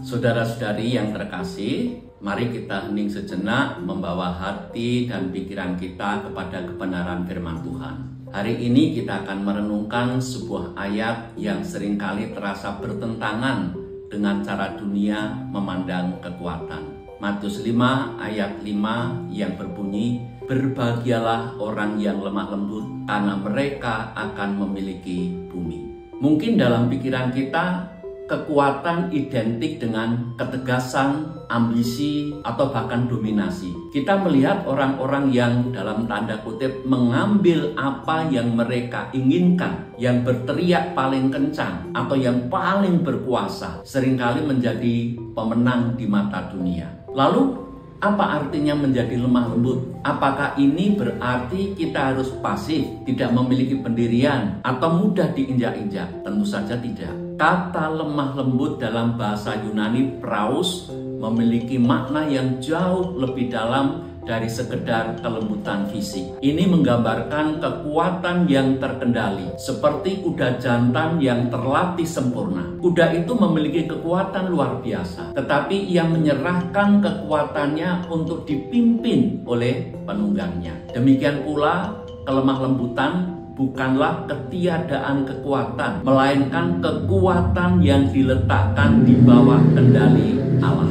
Saudara-saudari yang terkasih, mari kita hening sejenak membawa hati dan pikiran kita kepada kebenaran firman Tuhan. Hari ini kita akan merenungkan sebuah ayat yang seringkali terasa bertentangan dengan cara dunia memandang kekuatan. Matius 5 ayat 5 yang berbunyi, "Berbahagialah orang yang lemah lembut, karena mereka akan memiliki bumi." Mungkin dalam pikiran kita, kekuatan identik dengan ketegasan, ambisi, atau bahkan dominasi. Kita melihat orang-orang yang dalam tanda kutip mengambil apa yang mereka inginkan, yang berteriak paling kencang, atau yang paling berkuasa, seringkali menjadi pemenang di mata dunia. Lalu, apa artinya menjadi lemah lembut? Apakah ini berarti kita harus pasif, tidak memiliki pendirian, atau mudah diinjak-injak? Tentu saja tidak. Kata lemah lembut dalam bahasa Yunani praus memiliki makna yang jauh lebih dalam dari sekedar kelembutan fisik. Ini menggambarkan kekuatan yang terkendali, seperti kuda jantan yang terlatih sempurna. Kuda itu memiliki kekuatan luar biasa, tetapi ia menyerahkan kekuatannya untuk dipimpin oleh penunggangnya. Demikian pula kelemah lembutan bukanlah ketiadaan kekuatan, melainkan kekuatan yang diletakkan di bawah kendali Allah.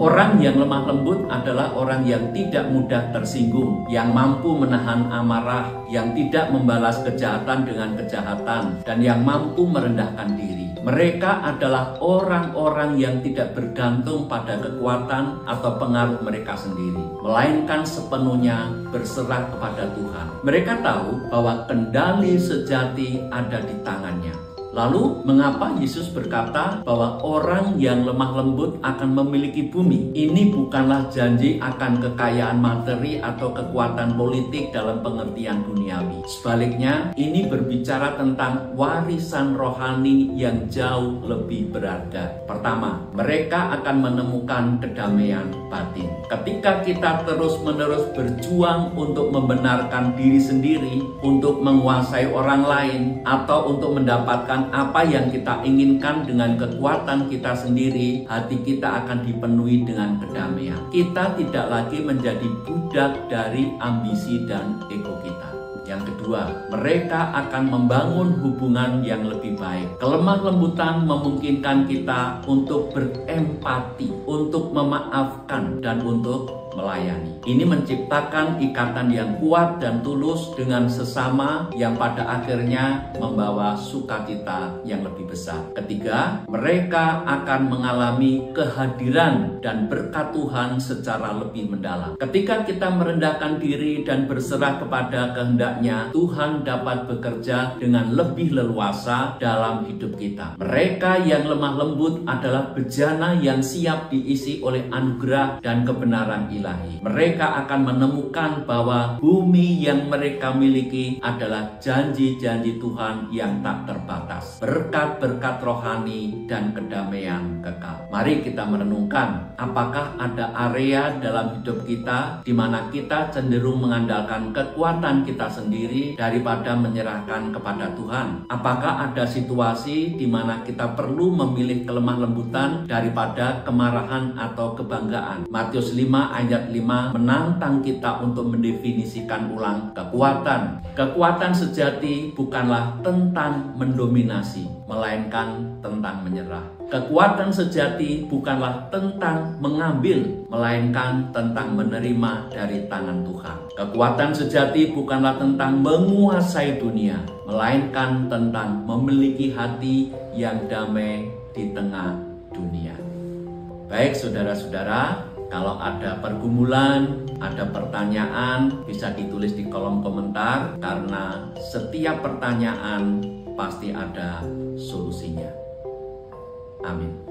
Orang yang lemah lembut adalah orang yang tidak mudah tersinggung, yang mampu menahan amarah, yang tidak membalas kejahatan dengan kejahatan, dan yang mampu merendahkan diri. Mereka adalah orang-orang yang tidak bergantung pada kekuatan atau pengaruh mereka sendiri, melainkan sepenuhnya berserah kepada Tuhan. Mereka tahu bahwa kendali sejati ada di tangannya. Lalu, mengapa Yesus berkata bahwa orang yang lemah lembut akan memiliki bumi? Ini bukanlah janji akan kekayaan materi atau kekuatan politik dalam pengertian duniawi. Sebaliknya, ini berbicara tentang warisan rohani yang jauh lebih berharga. Pertama, mereka akan menemukan kedamaian batin. Ketika kita terus-menerus berjuang untuk membenarkan diri sendiri, untuk menguasai orang lain, atau untuk mendapatkan apa yang kita inginkan dengan kekuatan kita sendiri, hati kita akan dipenuhi dengan kedamaian. Kita tidak lagi menjadi budak dari ambisi dan ego kita. Yang kedua, mereka akan membangun hubungan yang lebih baik. Kelemah lembutan memungkinkan kita untuk berempati, untuk memaafkan, dan untuk melayani. Ini menciptakan ikatan yang kuat dan tulus dengan sesama yang pada akhirnya membawa sukacita yang lebih besar. Ketiga, mereka akan mengalami kehadiran dan berkat Tuhan secara lebih mendalam. Ketika kita merendahkan diri dan berserah kepada kehendak-Nya, Tuhan dapat bekerja dengan lebih leluasa dalam hidup kita. Mereka yang lemah lembut adalah bejana yang siap diisi oleh anugerah dan kebenaran ilahi. Mereka akan menemukan bahwa bumi yang mereka miliki adalah janji-janji Tuhan yang tak terbatas, berkat-berkat rohani dan kedamaian kekal. Mari kita merenungkan, apakah ada area dalam hidup kita di mana kita cenderung mengandalkan kekuatan kita sendiri daripada menyerahkan kepada Tuhan? Apakah ada situasi di mana kita perlu memilih kelemah lembutan daripada kemarahan atau kebanggaan? Matius 5 ayat 5 menantang kita untuk mendefinisikan ulang kekuatan. Kekuatan sejati bukanlah tentang mendominasi, melainkan tentang menyerah. Kekuatan sejati bukanlah tentang mengambil, melainkan tentang menerima dari tangan Tuhan. Kekuatan sejati bukanlah tentang menguasai dunia, melainkan tentang memiliki hati yang damai di tengah dunia. Baik saudara-saudara, kalau ada pergumulan, ada pertanyaan, bisa ditulis di kolom komentar, karena setiap pertanyaan pasti ada solusinya. Amin.